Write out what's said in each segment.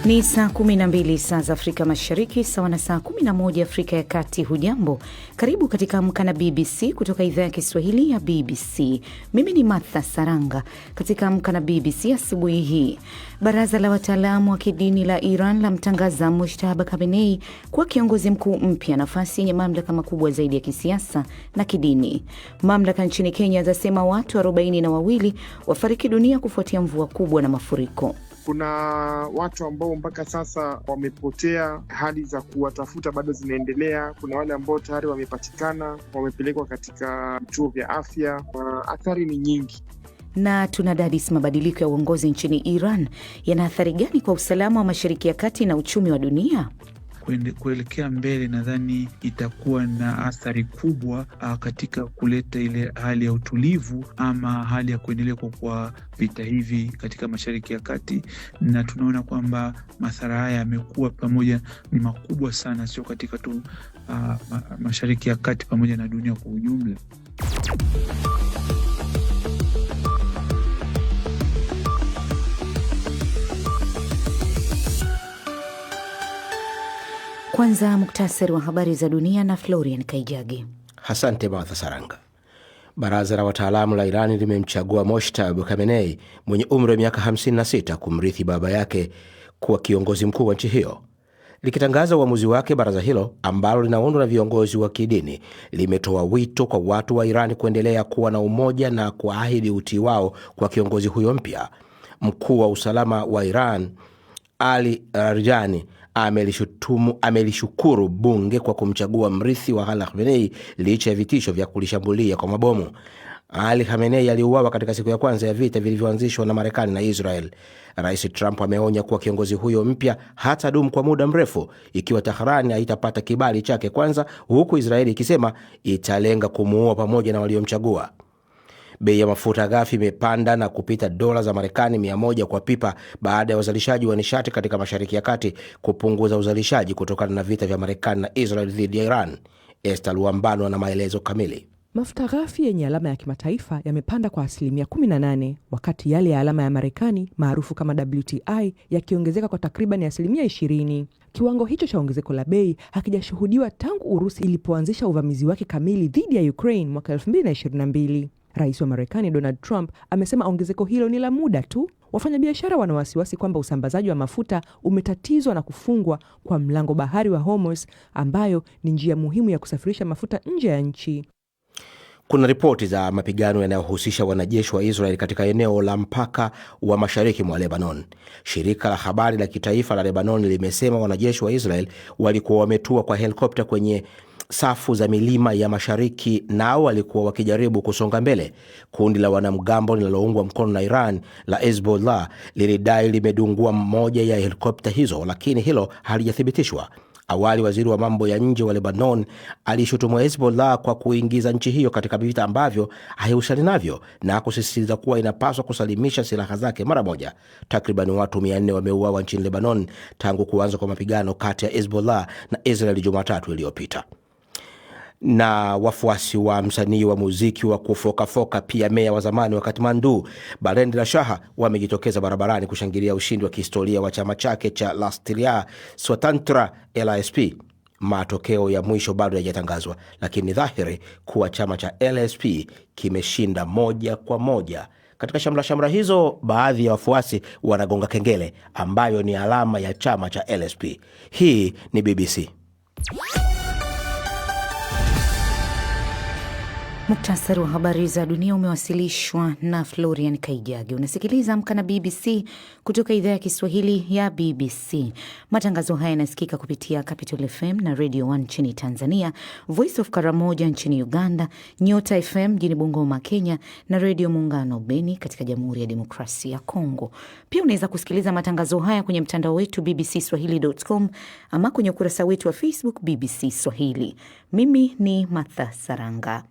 Ni saa 12 saa za Afrika Mashariki, sawa na saa 11 Afrika ya Kati. Hujambo, karibu katika Amka na BBC kutoka idhaa ya Kiswahili ya BBC. Mimi ni Martha Saranga. Katika Amka na BBC asubuhi hii, baraza la wataalamu wa kidini la Iran lamtangaza Mujtaba Khamenei kuwa kiongozi mkuu mpya, nafasi yenye mamlaka makubwa zaidi ya kisiasa na kidini. Mamlaka nchini Kenya zasema watu 42 wafariki dunia kufuatia mvua kubwa na mafuriko. Kuna watu ambao mpaka sasa wamepotea, hali za kuwatafuta bado zinaendelea. Kuna wale ambao tayari wamepatikana, wamepelekwa katika vituo vya afya. Athari ni nyingi. Na tunadadisi mabadiliko ya uongozi nchini Iran yana athari gani kwa usalama wa Mashariki ya Kati na uchumi wa dunia? Kuelekea mbele, nadhani itakuwa na athari kubwa katika kuleta ile hali ya utulivu ama hali ya kuendelea kwa vita hivi katika Mashariki ya Kati, na tunaona kwamba madhara haya yamekuwa pamoja ni makubwa sana, sio katika tu Mashariki ya Kati, pamoja na dunia kwa ujumla. Kwanza muktasari wa habari za dunia na Florian Kaijagi. Asante Martha Saranga. Baraza la wataalamu la Irani limemchagua Mujtaba Khamenei mwenye umri wa miaka 56 kumrithi baba yake kuwa kiongozi mkuu wa nchi hiyo. Likitangaza uamuzi wake, baraza hilo ambalo linaundwa na viongozi wa kidini limetoa wito kwa watu wa Irani kuendelea kuwa na umoja na kuahidi utii wao kwa kiongozi huyo mpya. Mkuu wa usalama wa Iran Ali Larijani amelishukuru bunge kwa kumchagua mrithi wa Khamenei licha ya vitisho vya kulishambulia kwa mabomu. Ali Khamenei aliuawa katika siku ya kwanza ya vita vilivyoanzishwa na Marekani na Israel. Rais Trump ameonya kuwa kiongozi huyo mpya hatadumu kwa muda mrefu ikiwa Tehran haitapata kibali chake kwanza, huku Israeli ikisema italenga kumuua pamoja na waliomchagua. Bei ya mafuta ghafi imepanda na kupita dola za Marekani 100 kwa pipa baada ya wazalishaji wa nishati katika Mashariki ya Kati kupunguza uzalishaji kutokana na vita vya Marekani na Israel dhidi ya Iran. Esther Luambano na maelezo kamili. Mafuta ghafi yenye alama ya kimataifa yamepanda kwa 18%, wakati yale ya alama ya Marekani maarufu kama WTI yakiongezeka kwa takriban 20%. Kiwango hicho cha ongezeko la bei hakijashuhudiwa tangu Urusi ilipoanzisha uvamizi wake kamili dhidi ya Ukraine mwaka 2022. Rais wa Marekani Donald Trump amesema ongezeko hilo ni la muda tu. Wafanyabiashara wana wasiwasi kwamba usambazaji wa mafuta umetatizwa na kufungwa kwa mlango bahari wa Hormuz, ambayo ni njia muhimu ya kusafirisha mafuta nje ya nchi. Kuna ripoti za mapigano yanayohusisha wanajeshi wa Israel katika eneo la mpaka wa mashariki mwa Lebanon. Shirika la habari la kitaifa la Lebanon limesema wanajeshi wa Israel walikuwa wametua kwa helikopta kwenye safu za milima ya mashariki, nao walikuwa wakijaribu kusonga mbele. Kundi la wanamgambo linaloungwa mkono na Iran la Hezbollah lilidai limedungua moja ya helikopta hizo, lakini hilo halijathibitishwa. Awali waziri wa mambo ya nje wa Lebanon alishutumu Hezbollah kwa kuingiza nchi hiyo katika vita ambavyo haihusiani navyo na kusisitiza kuwa inapaswa kusalimisha silaha zake mara moja. Takriban watu 400 wameuawa nchini Lebanon tangu kuanza kwa mapigano kati ya Hezbollah na Israel Jumatatu iliyopita. Na wafuasi wa msanii wa muziki wa kufokafoka pia meya wa zamani wa Kathmandu Balendra Shah wamejitokeza barabarani kushangilia ushindi wa kihistoria wa chama chake cha Rashtriya Swatantra LSP. Matokeo ya mwisho bado hayajatangazwa, lakini dhahiri kuwa chama cha LSP kimeshinda 1-1. Katika shamra hizo, baadhi ya wafuasi wanagonga kengele ambayo ni alama ya chama cha LSP. Hii ni BBC. Muktasari wa habari za dunia umewasilishwa na Florian Kaijagi. Unasikiliza Amka na BBC kutoka idhaa ya Kiswahili ya BBC. Matangazo haya yanasikika kupitia Capital FM na Radio 1 nchini Tanzania, Voice of Karamoja nchini Uganda, Nyota FM mjini Bungoma, Kenya, na Radio Muungano Beni katika Jamhuri ya Demokrasia ya Kongo. Pia unaweza kusikiliza matangazo haya kwenye mtandao wetu bbcswahili.com ama kwenye ukurasa wetu wa Facebook BBC Swahili. Mimi ni Martha Saranga.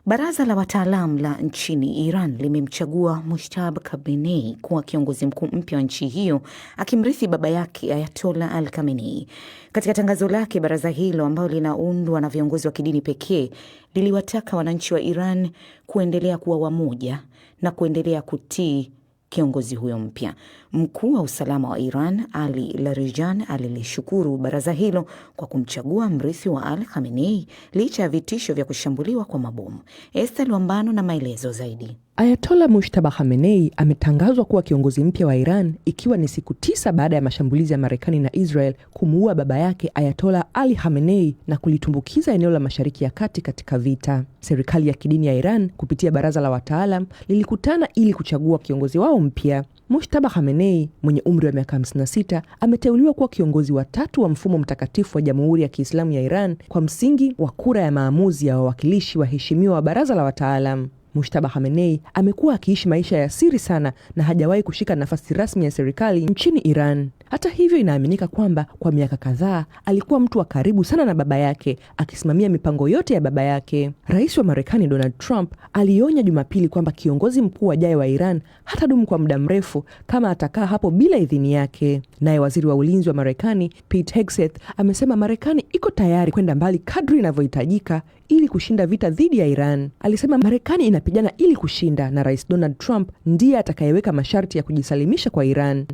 Baraza la wataalamu la nchini Iran limemchagua Mujtaba Khamenei kuwa kiongozi mkuu mpya wa nchi hiyo, akimrithi baba yake Ayatollah Ali Khamenei. Katika tangazo lake, baraza hilo ambalo linaundwa na viongozi wa kidini pekee liliwataka wananchi wa Iran kuendelea kuwa wamoja na kuendelea kutii kiongozi huyo mpya. Mkuu wa usalama wa Iran Ali Larijani alilishukuru baraza hilo kwa kumchagua mrithi wa Ali Khamenei licha ya vitisho vya kushambuliwa kwa mabomu. Esther Luambano na maelezo zaidi. Ayatollah Mujtaba Khamenei ametangazwa kuwa kiongozi mpya wa Iran ikiwa ni siku 9 baada ya mashambulizi ya Marekani na Israel kumuua baba yake Ayatollah Ali Khamenei na kulitumbukiza eneo la Mashariki ya Kati katika vita. Serikali ya kidini ya Iran kupitia baraza la wataalam lilikutana ili kuchagua kiongozi wao mpya. Mujtaba Khamenei mwenye umri wa miaka 56 ameteuliwa kuwa kiongozi wa 3 wa mfumo mtakatifu wa Jamhuri ya Kiislamu ya Iran kwa msingi wa kura ya maamuzi ya wawakilishi waheshimiwa wa baraza la wataalam. Mujtaba Khamenei amekuwa akiishi maisha ya siri sana na hajawahi kushika nafasi rasmi ya serikali nchini Iran. Hata hivyo, inaaminika kwamba kwa miaka kadhaa alikuwa mtu wa karibu sana na baba yake, akisimamia mipango yote ya baba yake. Rais wa Marekani Donald Trump alionya Jumapili kwamba kiongozi mkuu ajaye wa Iran hatadumu kwa muda mrefu kama atakaa hapo bila idhini yake. Naye waziri wa ulinzi wa Marekani Pete Hegseth amesema Marekani iko tayari kwenda mbali kadri inavyohitajika ili kushinda vita dhidi ya Iran. Alisema Marekani inapigana ili kushinda na Rais Donald Trump ndiye atakayeweka masharti ya kujisalimisha kwa Iran.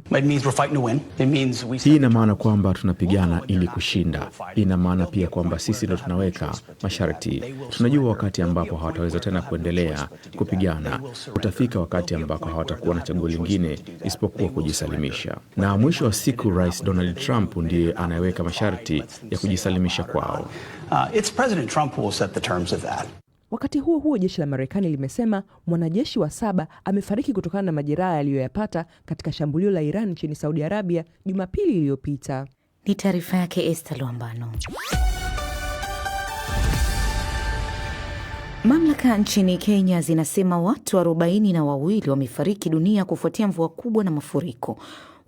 Hii ina maana kwamba tunapigana ili kushinda. Ina maana pia kwamba sisi ndio tunaweka masharti. Tunajua wakati ambapo hawataweza tena kuendelea kupigana, utafika wakati ambako hawatakuwa na chaguo lingine isipokuwa kujisalimisha. Na mwisho wa siku Rais Donald Trump ndiye anayeweka masharti ya kujisalimisha kwao. It's President Trump who will set the terms of that. Wakati huo huo, jeshi la Marekani limesema mwanajeshi wa 7 amefariki kutokana na majeraha aliyoyapata katika shambulio la Iran nchini Saudi Arabia Jumapili iliyopita. Ni taarifa yake Esther Luambano. Mamlaka nchini Kenya zinasema watu 42 wamefariki dunia kufuatia mvua kubwa na mafuriko.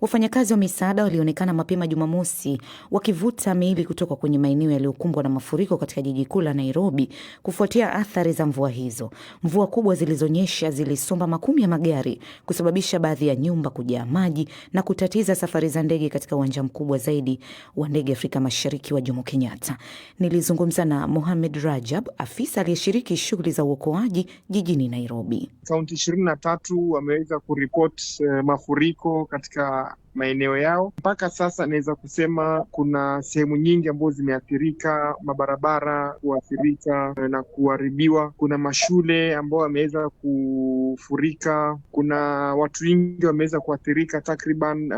Wafanyakazi wa misaada walionekana mapema Jumamosi wakivuta miili kutoka kwenye maeneo yaliyokumbwa na mafuriko katika jiji kuu la Nairobi kufuatia athari za mvua hizo. Mvua kubwa zilizonyesha zilisomba makumi ya magari, kusababisha baadhi ya nyumba kujaa maji na kutatiza safari za ndege katika uwanja mkubwa zaidi wa ndege Afrika Mashariki wa Jomo Kenyatta. Nilizungumza na Mohamed Rajab, afisa aliyeshiriki shughuli za uokoaji jijini Nairobi. Kaunti 23 wameweza kuripoti mafuriko katika maeneo yao. Mpaka sasa naweza kusema kuna sehemu nyingi ambazo zimeathirika, mabarabara kuathirika na kuharibiwa. Kuna mashule ambao wameweza kufurika. Kuna watu wengi wameweza kuathirika, takriban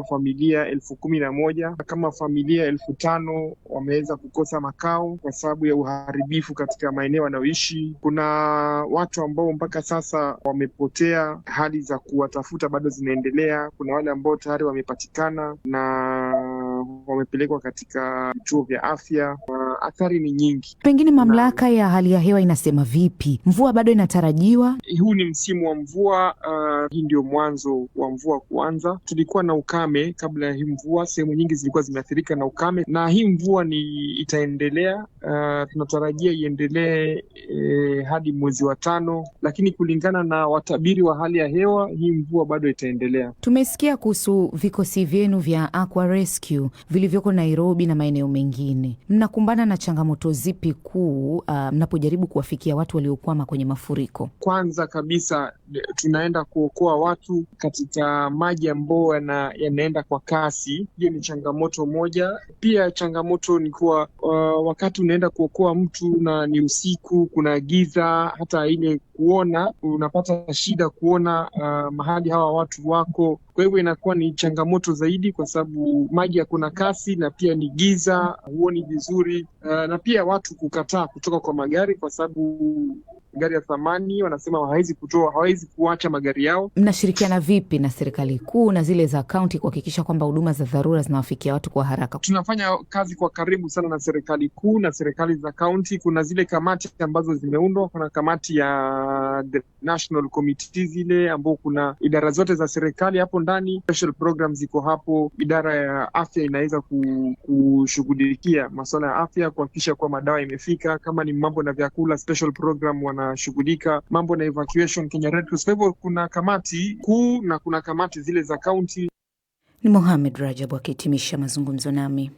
familia 11,000. Kama familia 5,000 wameweza kukosa makao kwa sababu ya uharibifu katika maeneo wanayoishi. Kuna watu ambao mpaka sasa wamepotea, hali za kuwatafuta bado zinaendelea. Kuna wale ambao tayari wamepatikana na wamepelekwa katika vituo vya afya. Athari ni nyingi. Pengine mamlaka ya hali ya hewa inasema vipi? Mvua bado inatarajiwa? Huu ni msimu wa mvua. Hii ndio mwanzo wa mvua kuanza. Tulikuwa na ukame kabla ya hii mvua, sehemu nyingi zilikuwa zimeathirika na ukame, na hii mvua itaendelea. Tunatarajia iendelee hadi mwezi wa 5, lakini kulingana na watabiri wa hali ya hewa, hii mvua bado itaendelea. Tumesikia kuhusu vikosi vyenu vya Aqua Rescue vilivyoko Nairobi na maeneo mengine. Mnakumbana na changamoto zipi kuu mnapojaribu kuwafikia watu waliokwama kwenye mafuriko? Kwanza kabisa tunaenda kuokoa watu katika maji ambayo yanaenda kwa kasi. Hiyo ni changamoto moja. Pia changamoto ni kuwa wakati unaenda kuokoa mtu na ni usiku, kuna giza, hata ile kuona, unapata shida kuona mahali hawa watu wako. Kwa hivyo inakuwa ni changamoto zaidi kwa sababu maji yakuna kasi na pia ni giza, huoni vizuri, na pia watu kukataa kutoka kwa magari kwa sababu gari ya thamani wanasema hawawezi kuacha magari yao. Mnashirikiana vipi na serikali kuu na zile za kaunti kuhakikisha kwamba huduma za dharura zinawafikia watu kwa haraka? Tunafanya kazi kwa karibu sana na serikali kuu na serikali za kaunti. Kuna zile kamati ambazo zimeundwa. Kuna kamati ya the National Committee zile ambao kuna idara zote za serikali hapo ndani. Special programs ziko hapo. Idara ya afya inaweza kushughulikia masuala ya afya, kuhakikisha kwa madawa imefika. Kama ni mambo na vyakula, special program wanashughulika. Mambo na evacuation, Kenya Red Cross. Kwa hivyo kuna kamati kuu na kuna kamati zile za kaunti. Ni Mohamed Rajab akihitimisha mazungumzo nami.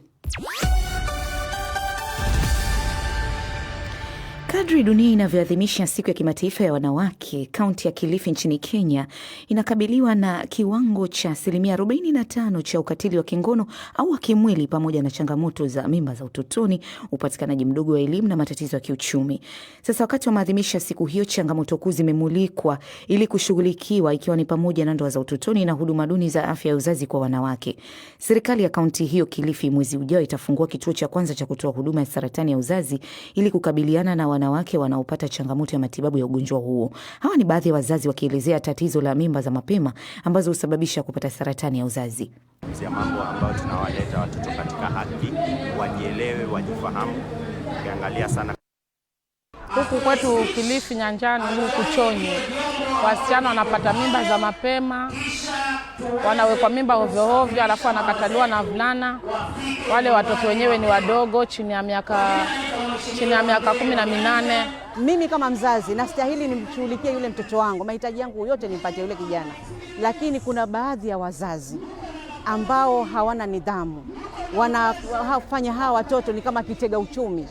Kadri dunia inavyoadhimisha siku ya kimataifa ya wanawake, kaunti ya Kilifi nchini Kenya inakabiliwa na kiwango cha 45% cha ukatili wa kingono au wa kimwili, pamoja na changamoto za mimba za utotoni, upatikanaji mdogo wa elimu na matatizo ya kiuchumi. Sasa wakati wa maadhimisho ya siku hiyo, changamoto kuu zimemulikwa ili kushughulikiwa, ikiwa ni pamoja na ndoa za utotoni na huduma duni za afya ya uzazi kwa wanawake. Serikali ya kaunti hiyo Kilifi mwezi ujao itafungua kituo cha kwanza cha kutoa huduma ya saratani ya uzazi ili kukabiliana na wanawake wanaopata changamoto ya matibabu ya ugonjwa huo. Hawa ni baadhi ya wazazi wakielezea tatizo la mimba za mapema ambazo husababisha kupata saratani ya uzazi. Ya mambo ambayo tunawaleta watoto katika haki, wajielewe, wajifahamu. Ukiangalia sana huku kwetu Kilifi Nyanjani, huku Chonyi, wasichana wanapata mimba za mapema, wanawekwa mimba ovyo ovyo, alafu wanakataliwa na vulana. Wale watoto wenyewe ni wadogo, chini ya miaka 18. Mimi kama mzazi nastahili nimshughulikie yule mtoto wangu, mahitaji yangu yote nimpatie yule kijana, lakini kuna baadhi ya wazazi ambao hawana nidhamu, wanafanya hawa watoto ni kama kitega uchumi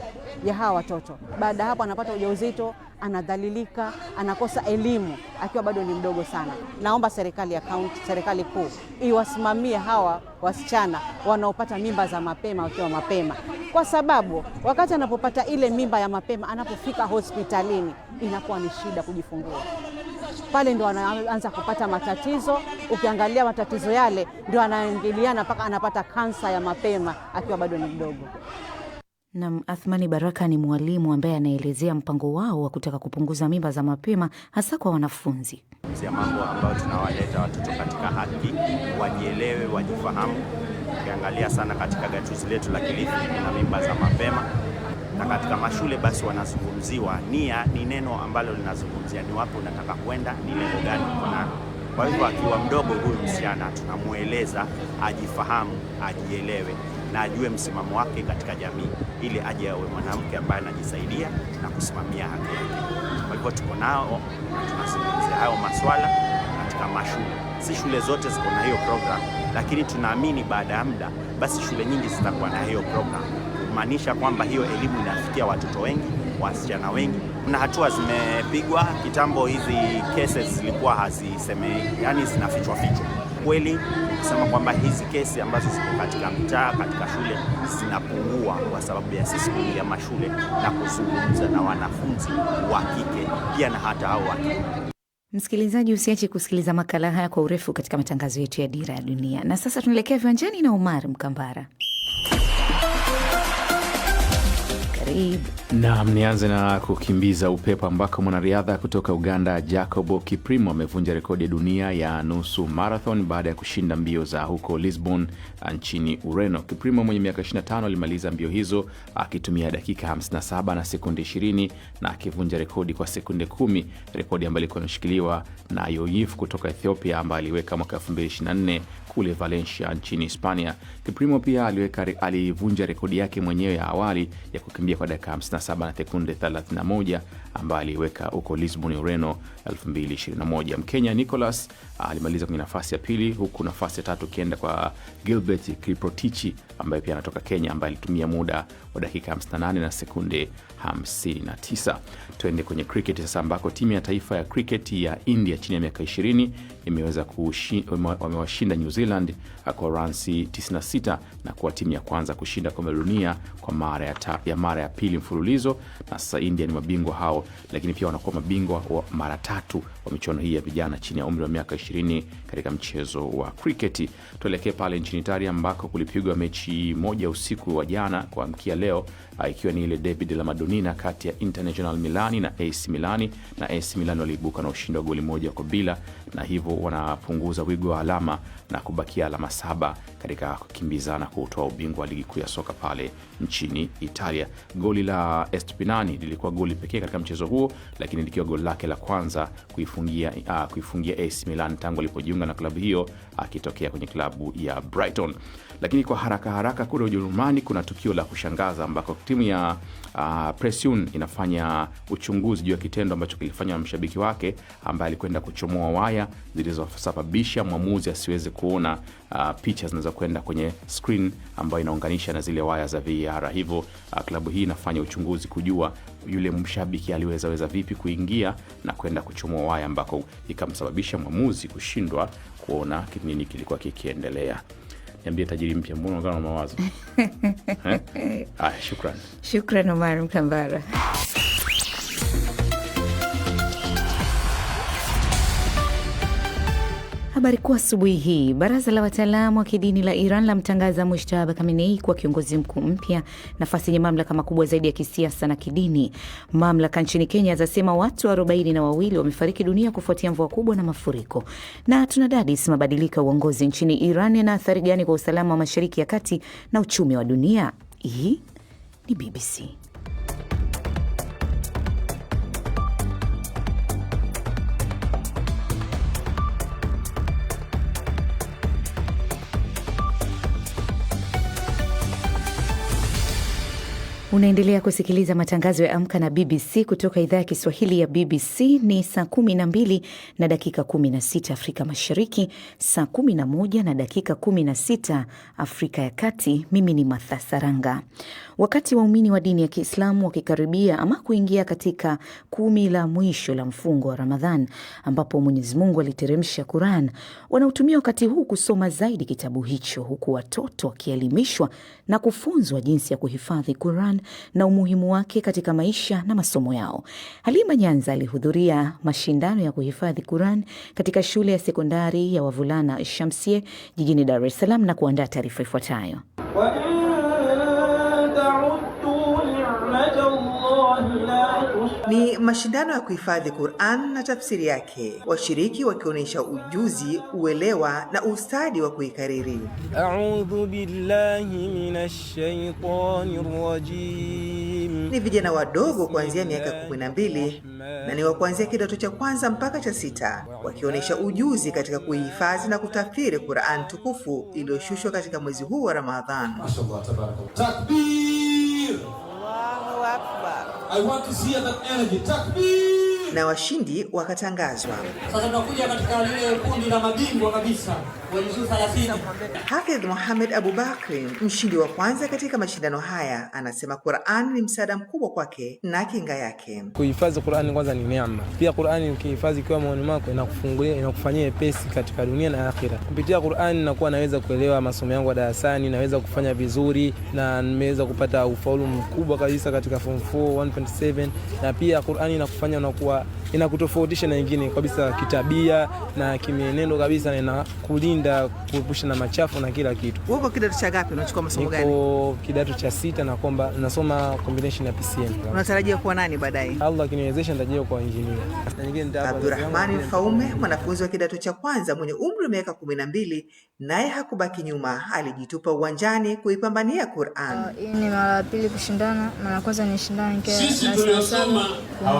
ya hawa watoto. Baada hapo anapata ujauzito, anadhalilika, anakosa elimu akiwa bado ni mdogo sana. Naomba serikali ya kaunti, serikali kuu iwasimamie hawa wasichana wanaopata mimba za mapema wakiwa mapema, kwa sababu wakati anapopata ile mimba ya mapema, anapofika hospitalini inakuwa ni shida kujifungua. Pale ndio anaanza kupata matatizo. Ukiangalia matatizo yale ndio anaingiliana mpaka anapata kansa ya mapema akiwa bado ni mdogo. Na Athmani Baraka ni mwalimu ambaye anaelezea mpango wao wa kutaka kupunguza mimba za mapema hasa kwa wanafunzi. ya mambo ambayo tunawaleta watoto katika haki, wajielewe, wajifahamu. Ukiangalia sana katika gatuzi letu la Kilifi kuna mimba za mapema, na katika mashule basi wanazungumziwa. Nia ni neno ambalo linazungumzia ni wapi unataka kwenda, ni lengo gani uko nalo. Kwa hivyo akiwa mdogo huyu msichana tunamueleza ajifahamu, ajielewe na ajue msimamo wake katika jamii, ili aje awe mwanamke ambaye anajisaidia na kusimamia haki yake. Kwa hivyo tuko nao na tunazungumzia hayo maswala katika mashule. Si shule zote ziko na hiyo program, lakini tunaamini baada ya muda basi shule nyingi zitakuwa na hiyo program, kumaanisha kwamba hiyo elimu inafikia watoto wengi, wasichana wengi. Kuna hatua zimepigwa. Kitambo hizi cases zilikuwa haziseme, yani zinafichwa fichwa. Kweli kusema kwamba hizi kesi ambazo ziko katika mtaa, katika shule zinapungua kwa sababu ya sisi kuingia mashule na kuzungumza na wanafunzi wa kike pia na hata hao wa kiume. Msikilizaji, usiache kusikiliza makala haya kwa urefu katika matangazo yetu ya Dira ya Dunia. Na sasa tunaelekea viwanjani na Omar Mkambara. Naam, nianze na kukimbiza upepo ambako mwanariadha kutoka Uganda Jacob Kiprimo amevunja rekodi ya dunia ya nusu marathon baada ya kushinda mbio za huko Lisbon nchini Ureno. Kiprimo mwenye miaka 25 alimaliza mbio hizo akitumia dakika 57 na sekunde 20 na akivunja rekodi kwa sekunde 10, rekodi ambayo ilikuwa inashikiliwa na Yoyif kutoka Ethiopia ambaye aliweka mwaka 2024 kule Valencia nchini Hispania. Kiprimo pia alivunja rekodi yake mwenyewe ya awali ya kukimbia kwa dakika 57 na sekunde 31 ambayo aliweka huko Lisbon, Ureno 2021. Mkenya Nicholas alimaliza kwenye nafasi ya pili, huku nafasi ya tatu kienda kwa Gilbert Kiprotich ambaye pia anatoka Kenya ambaye alitumia muda wa dakika 58 na sekunde 59. Tuende kwenye cricket sasa ambako timu ya taifa ya cricket ya India chini ya miaka 20 imeweza wamewashinda New Zealand kwa runs 96 na kuwa timu ya kwanza kushinda kombe la dunia kwa mara ya pili mfululizo. Na sasa India ni mabingwa hao, lakini pia wanakuwa mabingwa wa mara tatu wa michuano hii ya vijana chini ya umri wa miaka 20 katika mchezo wa cricket. Tuelekee pale nchini Italia ambako kulipigwa mechi moja usiku wa jana kwa mkia leo, ikiwa ni ile Derby della Madonnina kati ya Internazionale Milani na AC Milani, na AC Milani waliibuka na ushindi wa goli 1-0, na hivyo wanapunguza wigo wa alama na kubakia alama 7 katika kukimbizana kutoa ubingwa wa ligi kuu ya soka pale nchini Italia. Goli la Estepinani lilikuwa goli pekee katika mchezo huo, lakini likiwa goli lake la kwanza kuifungia AC Milan tangu alipojiunga na klabu hiyo akitokea kwenye klabu ya Brighton. Lakini kwa haraka kule Ujerumani kuna tukio la kushangaza ambako timu ya Pression inafanya uchunguzi juu ya kitendo ambacho kilifanywa na mshabiki wake ambaye alikwenda kuchomoa waya zilizosababisha mwamuzi asiweze kuona picha zinaweza kwenda kwenye screen ambayo inaunganisha na zile waya za VAR. Hivyo klabu hii inafanya uchunguzi kujua yule mshabiki aliweza vipi kuingia na kwenda kuchomoa waya ambako ikamsababisha mwamuzi kushindwa kuona nini kilikuwa kikiendelea. Niambie tajiri mpya, mbona unaona mawazo? Shukrani. Shukrani Omar Mkambara. Habari kuu asubuhi hii. Baraza la wataalamu wa kidini la Iran lamtangaza Mujtaba Khamenei kuwa kiongozi mkuu mpya, nafasi yenye mamlaka makubwa zaidi ya kisiasa na kidini. Mamlaka nchini Kenya zasema watu 42 wamefariki dunia kufuatia mvua kubwa na mafuriko. Na tunadadisi mabadiliko ya uongozi nchini Iran yana athari gani kwa usalama wa Mashariki ya Kati na uchumi wa dunia. Hii ni BBC. Unaendelea kusikiliza matangazo ya Amka na BBC kutoka idhaa ya Kiswahili ya BBC. Ni saa 12 na dakika 16 Afrika Mashariki, saa 11 na dakika 16 Afrika ya Kati. Mimi ni Martha Saranga. Wakati waumini wa dini ya Kiislamu wakikaribia ama kuingia katika 10 la mwisho la mfungo wa Ramadhan, ambapo Mwenyezi Mungu aliteremsha Qur'an, wanautumia wakati huu kusoma zaidi kitabu hicho, huku watoto wakielimishwa na kufunzwa jinsi ya kuhifadhi Qur'an na umuhimu wake katika maisha na masomo yao. Halima Nyanza alihudhuria mashindano ya kuhifadhi Qur'an katika shule ya sekondari ya wavulana Shamsie jijini Dar es Salaam na kuandaa taarifa ifuatayo. Ni mashindano ya kuhifadhi Qur'an na tafsiri yake, washiriki wakionyesha ujuzi, uelewa na ustadi wa kuikariri. A'udhu billahi minash shaitanir rajim. Ni vijana wadogo kuanzia miaka 12 na ni wa kuanzia kidato cha kwanza mpaka cha 6, wakionyesha ujuzi katika kuhifadhi na kutafsiri Qur'an tukufu iliyoshushwa katika mwezi huu wa Ramadhan. Mashallah, tabarakallah. Takbir! Allahu Akbar. I want to see that energy. Takbir! Na washindi wakatangazwa. Sasa tunakuja katika lile kundi la mabingwa kabisa, wenzao 30. Hafidh Mohamed Abubakar, mshindi wa kwanza katika mashindano haya, anasema Qur'an ni msaada mkubwa kwake na kinga yake. Kuhifadhi Qur'an kwanza ni neema. Pia Qur'an ukihifadhi kwa moyoni mwako inakufungulia, inakufanyia pesi katika dunia na akhira. Kupitia Qur'an nakuwa naweza kuelewa masomo yangu ya darasani, naweza kufanya vizuri na nimeweza kupata ufaulu mkubwa kabisa katika form 4 1.7, na pia Qur'an inakufanya unakuwa inakutofautisha na wengine kabisa kitabia na kimienendo kabisa, na inakulinda kuepusha na machafu na kila kitu. Wewe uko kidato cha ngapi? Unachukua masomo gani? Niko kidato cha 6 na kwamba nasoma combination ya PCM. Unatarajia kuwa nani baadaye? Allah akiniwezesha nitajia kuwa engineer. Na nyingine nitaka Abdurrahman Faume, mwanafunzi wa kidato cha kwanza mwenye umri wa miaka 12, naye hakubaki nyuma, alijitupa uwanjani kuipambania Qur'an. Hii ni mara ya pili kushindana, mara kwanza nilishindana nikiwa na sana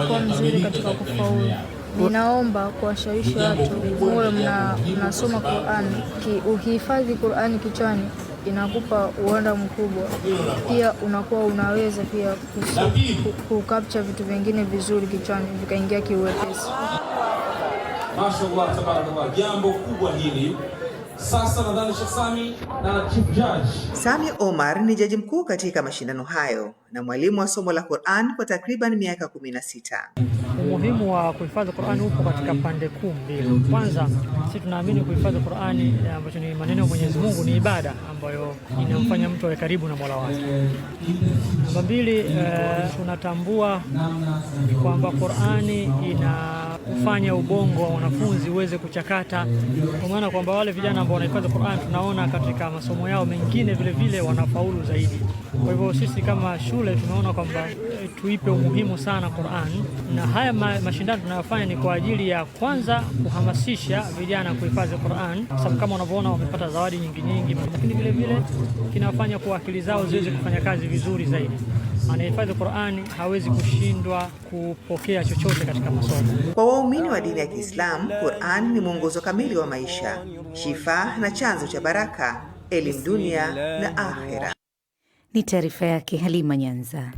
kwa mzuri katika kufaulu. Ninaomba kuwashawishi watu muwe mnasoma Qur'an, ukihifadhi Qur'an kichwani inakupa uwanda mkubwa, pia unakuwa unaweza pia kukapcha vitu vingine vizuri kichwani vikaingia kiwepesi. Mashallah, tabarakallah, jambo kubwa hili. Sasa nadhani Sami na Chief Judge Sami Omar ni jaji mkuu katika mashindano hayo na mwalimu wa somo la Qur'an kwa takriban miaka 16. Umuhimu wa kuhifadhi Qur'an upo katika pande kuu mbili. Kwanza, sisi tunaamini kuhifadhi Qur'an ambacho ni maneno ya Mwenyezi Mungu ni ibada ambayo inamfanya mtu awe karibu na Mola wake. Namba mbili, tunatambua kwamba Qur'an inafanya ubongo wa wanafunzi uweze kuchakata, kwa maana kwamba wale vijana ambao wanahifadhi Qur'an tunaona katika masomo yao mengine vile vile wanafaulu zaidi. Kwa hivyo sisi kama shule tunaona kwamba tuipe umuhimu sana Qur'an, na haya mashindano tunayofanya ni kwa ajili ya kwanza kuhamasisha vijana kuhifadhi Qur'an, kwa sababu kama unavyoona wamepata zawadi nyingi, lakini vile vile kinafanya kwa akili zao ziweze kufanya kazi vizuri zaidi. Anahifadhi Qur'an hawezi kushindwa kupokea chochote katika masomo. Kwa waumini wa dini ya Kiislamu, Qur'an ni mwongozo kamili wa maisha, shifa na chanzo cha baraka, elimu dunia na akhira. Ni taarifa yake Halima Nyanza.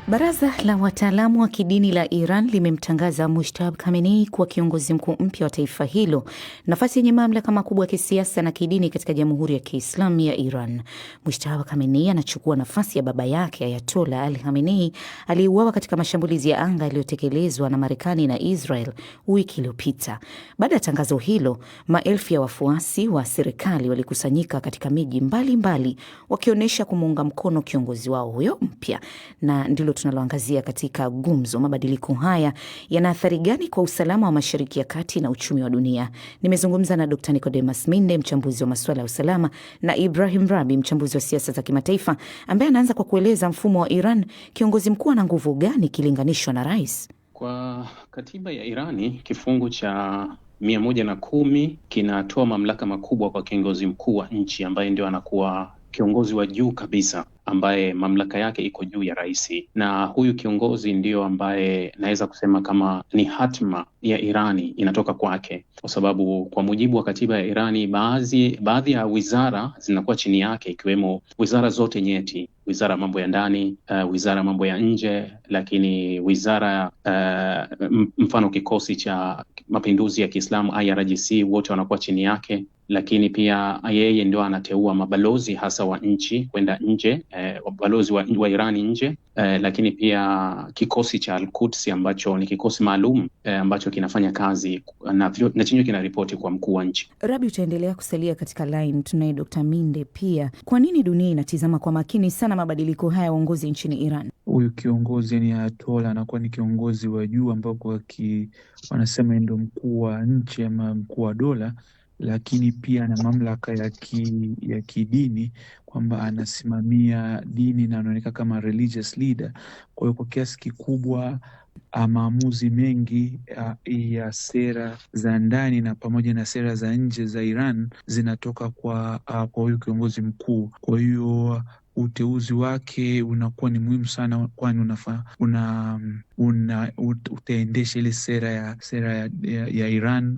Baraza la wataalamu wa kidini la Iran limemtangaza Mujtaba Khamenei kuwa kiongozi mkuu mpya wa taifa hilo, nafasi yenye mamlaka makubwa ya kisiasa na kidini katika Jamhuri ya Kiislamu ya Iran. Mujtaba Khamenei anachukua nafasi ya baba yake Ayatollah Ali Khamenei aliyeuawa katika mashambulizi ya anga yaliyotekelezwa na Marekani na Israel wiki iliyopita. Baada ya tangazo hilo, maelfu ya wafuasi wa serikali walikusanyika katika miji mbalimbali wakionyesha kumuunga mkono kiongozi wao huyo mpya, na ndilo tunaloangazia katika Gumzo. Mabadiliko haya yana athari gani kwa usalama wa Mashariki ya Kati na uchumi wa dunia? Nimezungumza na Dr. Nicodemus Minde, mchambuzi wa masuala ya usalama, na Ibrahim Rabi, mchambuzi wa siasa za kimataifa, ambaye anaanza kwa kueleza mfumo wa Iran. Kiongozi mkuu ana nguvu gani ikilinganishwa na rais? Kwa katiba ya Irani, kifungu cha 110 kinatoa mamlaka makubwa kwa kiongozi mkuu wa nchi ambaye ndio anakuwa kiongozi wa juu kabisa, ambaye mamlaka yake iko juu ya rais, na huyu kiongozi ndio ambaye naweza kusema kama ni hatma ya Irani inatoka kwake, kwa sababu kwa mujibu wa katiba ya Irani baadhi ya wizara zinakuwa chini yake, ikiwemo wizara zote nyeti, wizara ya mambo ya ndani, wizara ya mambo ya nje, lakini wizara mfano kikosi cha mapinduzi ya Kiislamu IRGC, wote wanakuwa chini yake. Lakini pia yeye ndio anateua mabalozi hasa wa nchi kwenda nje, balozi wa Irani nje, lakini pia kikosi cha Al-Quds ambacho ni kikosi maalum ambacho kinafanya kazi na chenye kinaripoti kwa mkuu wa nchi. Rabi, utaendelea kusalia katika line. Tunaye Dr. Minde pia. Kwa nini dunia inatizama kwa makini sana mabadiliko haya ya uongozi nchini Iran? Huyu kiongozi ni Ayatollah, anakuwa ni kiongozi wa juu ambao wanasema ndio mkuu wa nchi ama mkuu wa dola, lakini pia na mamlaka ya kidini, kwamba anasimamia dini na anaonekana kama religious leader. Kwa hiyo kwa kiasi kikubwa maamuzi mengi ya sera za ndani na pamoja na sera za nje za Iran zinatoka kwa huyu kiongozi mkuu. Kwa hiyo uteuzi wake unakuwa ni muhimu sana, kwani utaendesha ile sera ya Iran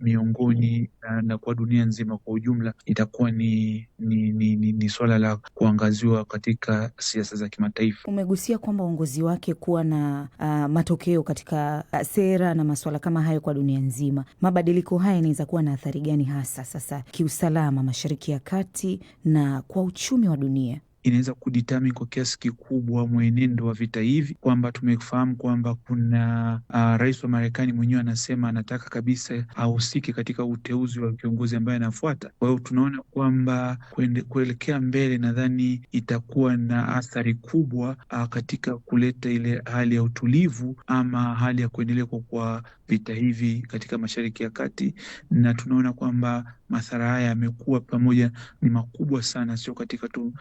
miongoni na kwa dunia nzima kwa ujumla. Itakuwa ni swala la kuangaziwa katika siasa za kimataifa. Umegusia kwamba uongozi wake kuwa na matokeo katika sera na masuala kama hayo kwa dunia nzima. Mabadiliko haya yanaweza kuwa na athari gani hasa sasa kiusalama Mashariki ya Kati na kwa uchumi wa dunia? Inaweza kudetermine kwa kiasi kikubwa mwenendo wa vita hivi, kwamba tumefahamu kwamba kuna rais wa Marekani mwenyewe anasema anataka kabisa ahusike katika uteuzi wa kiongozi ambaye anafuata. Kwa hiyo tunaona kwamba kuelekea mbele, nadhani itakuwa na athari kubwa katika kuleta ile hali ya utulivu ama hali ya kuendelea kwa vita hivi katika Mashariki ya Kati, na tunaona kwamba madhara haya yamekuwa pamoja ni makubwa sana, sio katika tu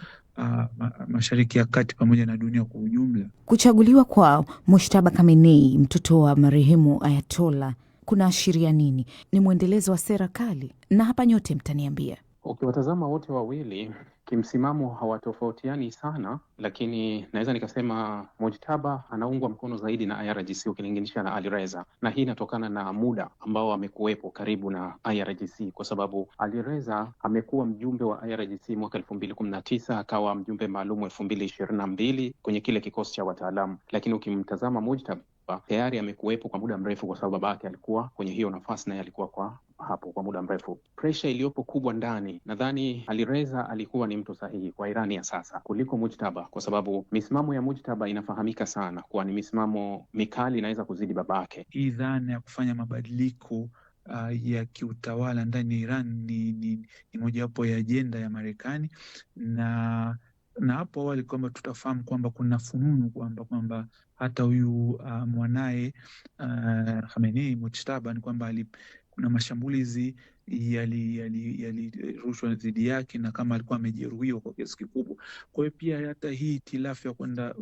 Mashariki ya Kati pamoja na dunia kwa ujumla. Kuchaguliwa kwa Mujtaba Khamenei, mtoto wa marehemu Ayatollah, kuna ashiria nini? Ni mwendelezo wa sera kali? Na hapa nyote mtaniambia. Ukiwatazama wote wawili kimsimamo hawatofautiani sana, lakini naweza nikasema Mujtaba anaungwa mkono zaidi na IRGC ukilinganisha na Alireza, na hii inatokana na muda ambao amekuwepo karibu na IRGC, kwa sababu Alireza amekuwa mjumbe wa IRGC mwaka 2019, akawa mjumbe maalum 2022 kwenye kile kikosi cha wataalamu, lakini ukimtazama Mujtaba tayari amekuwepo kwa muda mrefu, kwa sababu babake alikuwa kwenye hiyo nafasi na alikuwa kwa muda mrefu. Pressure iliyopo kubwa ndani, nadhani Alireza alikuwa ni mtu sahihi kwa Irani ya sasa kuliko Mujtaba, kwa sababu misimamo ya Mujtaba inafahamika sana kuwa ni misimamo mikali, inaweza kuzidi babake. Hii dhana ya kufanya mabadiliko ya kiutawala ndani ya Iran ni mojawapo ya ajenda ya Marekani, na hapo awali kwamba tutafahamu kwamba kuna fununu kwamba hata huyu mwanaye Khamenei, Mujtaba, ni kwamba kuna mashambulizi yalirushwa dhidi yake na kama alikuwa amejeruhiwa kwa kiasi kikubwa. Kwa hiyo pia hata hii itilafu ya kwenda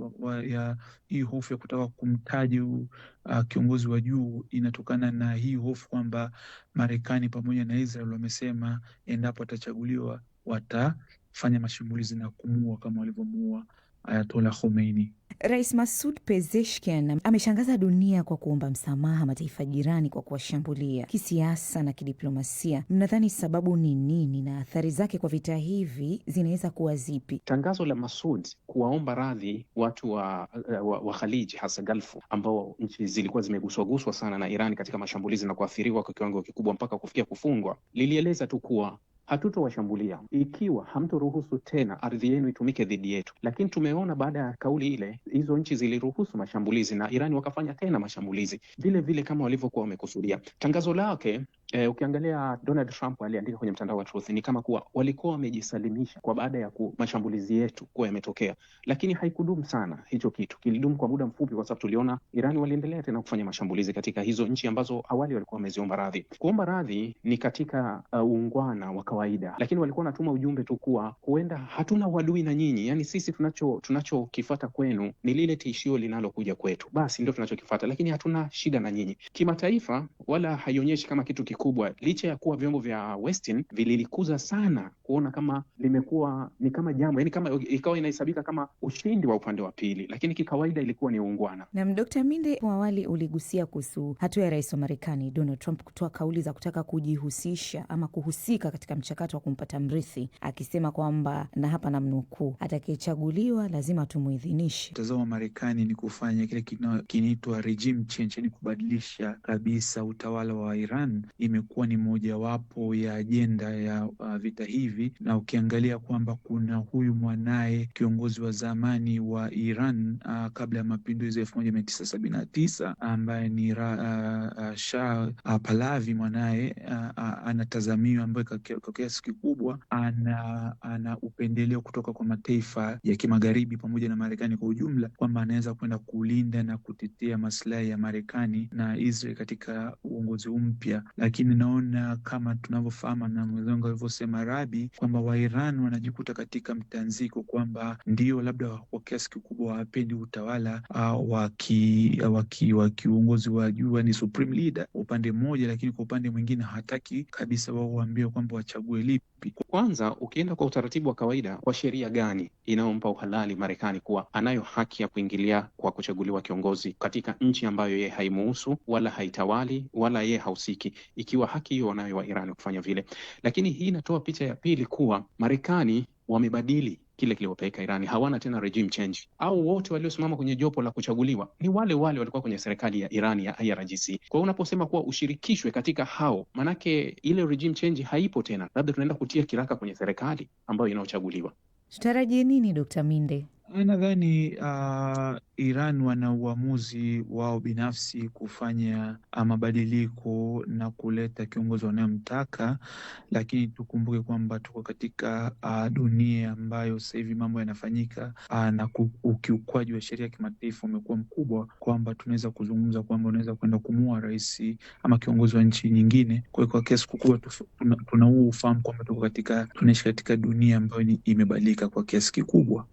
hii hofu ya kutaka kumtaja kiongozi wa juu inatokana na hii hofu kwamba Marekani pamoja na Israel wamesema endapo atachaguliwa watafanya mashambulizi na kumuua kama walivyomuua Ayatollah Khomeini. Rais Masoud Pezeshkian ameshangaza dunia kwa kuomba msamaha mataifa jirani kwa kuwashambulia kisiasa na kidiplomasia. Mnadhani sababu ni nini na athari zake kwa vita hivi zinaweza kuwa zipi? Tangazo la Masoud kuwaomba radhi watu wa Khalij, hasa Gulfu, ambao nchi zilikuwa zimeguswaguswa sana na Iran katika mashambulizi na kuathiriwa kwa kiwango kikubwa mpaka kufikia kufungwa, lilieleza tu kuwa hatutowashambulia ikiwa hamtoruhusu tena ardhi yenu itumike dhidi yetu. Lakini tumeona baada ya kauli ile, hizo nchi ziliruhusu mashambulizi na Iran wakafanya tena mashambulizi vile vile kama walivyokuwa wamekusudia. Tangazo lake ukiangalia Donald Trump aliandika kwenye mtandao wa Truth ni kama kuwa walikuwa wamejisalimisha kwa baada ya mashambulizi yetu kuwa yametokea, lakini haikudumu sana. Hicho kitu kilidumu kwa muda mfupi, kwa sababu tuliona Iran waliendelea tena kufanya mashambulizi katika hizo nchi ambazo awali walikuwa wameziomba radhi. Kuomba radhi ni katika uungwana wa kawaida, lakini walikuwa wanatuma ujumbe tu kuwa huenda hatuna uadui na nyinyi, yani sisi tunachokifuata kwenu ni lile tishio linalokuja kwetu, basi ndio tunachokifuata, lakini hatuna shida na nyinyi. Kimataifa wala haionyeshi kama kitu kubwa, licha ya kuwa vyombo vya Western vililikuza sana kuona kama limekuwa ni kama jambo, yani kama ikawa inahesabika kama ushindi wa upande wa pili, lakini kikawaida ilikuwa ni uungwana. Na Dr. Minde, kwa awali uligusia kuhusu hatua ya rais wa Marekani Donald Trump kutoa kauli za kutaka kujihusisha ama kuhusika katika mchakato wa kumpata mrithi, akisema kwamba, na hapa namnukuu, atakayechaguliwa lazima tumuidhinishe. Mtazamo wa Marekani ni kufanya kile kinaitwa regime change, ni kubadilisha kabisa utawala wa Iran. Imekuwa ni mojawapo ya ajenda ya vita hivi, na ukiangalia kwamba kuna huyu mwanaye kiongozi wa zamani wa Iran kabla ya mapinduzi ya 1979 ambaye ni Shah Pahlavi, mwanaye anatazamiwa, ambaye kwa kiasi kikubwa ana upendeleo kutoka kwa mataifa ya kimagharibi pamoja na Marekani kwa ujumla, kwamba anaweza kwenda kulinda na kutetea maslahi ya Marekani na Israel katika uongozi mpya. Lakini naona kama tunavyofahamu na mwenzangu alivyosema Rabi, kwamba Wairan wanajikuta katika mtanziko kwamba ndio labda kwa kiasi kikubwa hawapendi utawala wa kiongozi wa juu, ni supreme leader upande mmoja, lakini kwa upande mwingine hataki kabisa wao waambiwe kwamba wachague lipi. Kwanza ukienda kwa utaratibu wa kawaida, kwa sheria gani inayompa uhalali Marekani kuwa anayo haki ya kuingilia kwa kuchaguliwa kiongozi katika nchi ambayo yeye haimuhusu wala haitawali wala yeye hausiki, ikiwa haki hiyo wanayo wa Iran kufanya vile? Lakini hii inatoa picha ya pili kuwa Marekani wamebadili kile kiliwapeleka Irani, hawana tena regime change. Au wote waliosimama kwenye jopo la kuchaguliwa ni wale walikuwa kwenye serikali ya Irani ya IRGC. Kwa hiyo unaposema kuwa ushirikishwe katika hao, manake ile regime change haipo tena, labda tunaenda kutia kiraka kwenye serikali ambayo inaochaguliwa. Tutarajie nini, Dr. Minde? Nadhani Iran wana uamuzi wao binafsi kufanya mabadiliko na kuleta kiongozi wanayomtaka, lakini tukumbuke kwamba tuko katika dunia ambayo sasa hivi mambo yanafanyika na ukiukwaji wa sheria ya kimataifa umekuwa mkubwa, kwamba tunaweza kuzungumza kwamba unaweza kwenda kumua rais ama kiongozi wa nchi nyingine. Kwa kiasi kikubwa tuna huo ufahamu kwamba tunaishi katika dunia ambayo imebadilika kwa kiasi kikubwa.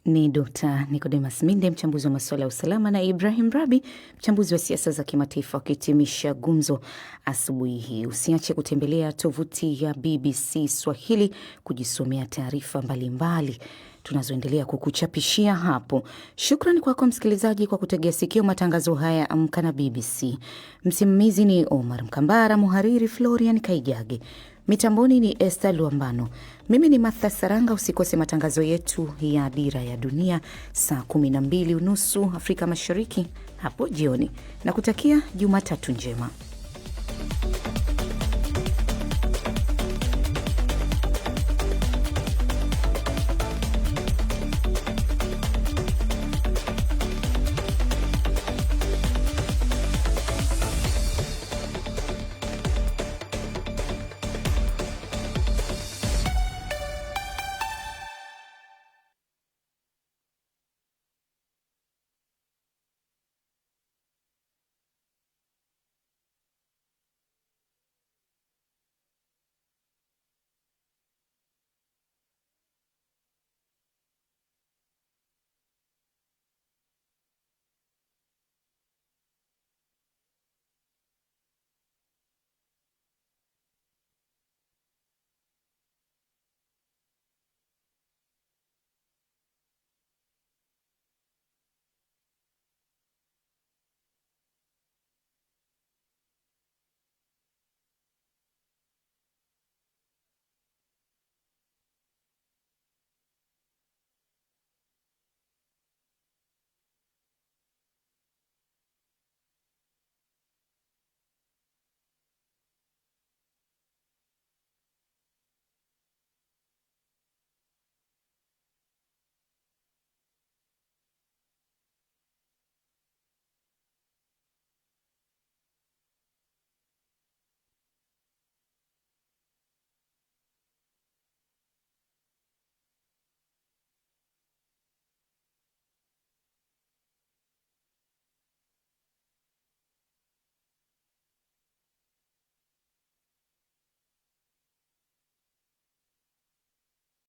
Ni Dr. Nicodemus Minde, mchambuzi wa masuala ya usalama, na Ibrahim Rabi, mchambuzi wa siasa za kimataifa, wakihitimisha gumzo asubuhi hii. Usiache kutembelea tovuti ya BBC Swahili kujisomea taarifa mbalimbali tunazoendelea kukuchapishia hapo. Shukrani kwako msikilizaji kwa kutegea sikio matangazo haya Amka na BBC. Msimamizi ni Omar Mkambara, muhariri Florian Kaijage. Mitamboni ni Esther Luambano. Mimi ni Martha Saranga. Usikose matangazo yetu ya Dira ya Dunia saa 12:30 Afrika Mashariki hapo jioni, na kutakia Jumatatu njema.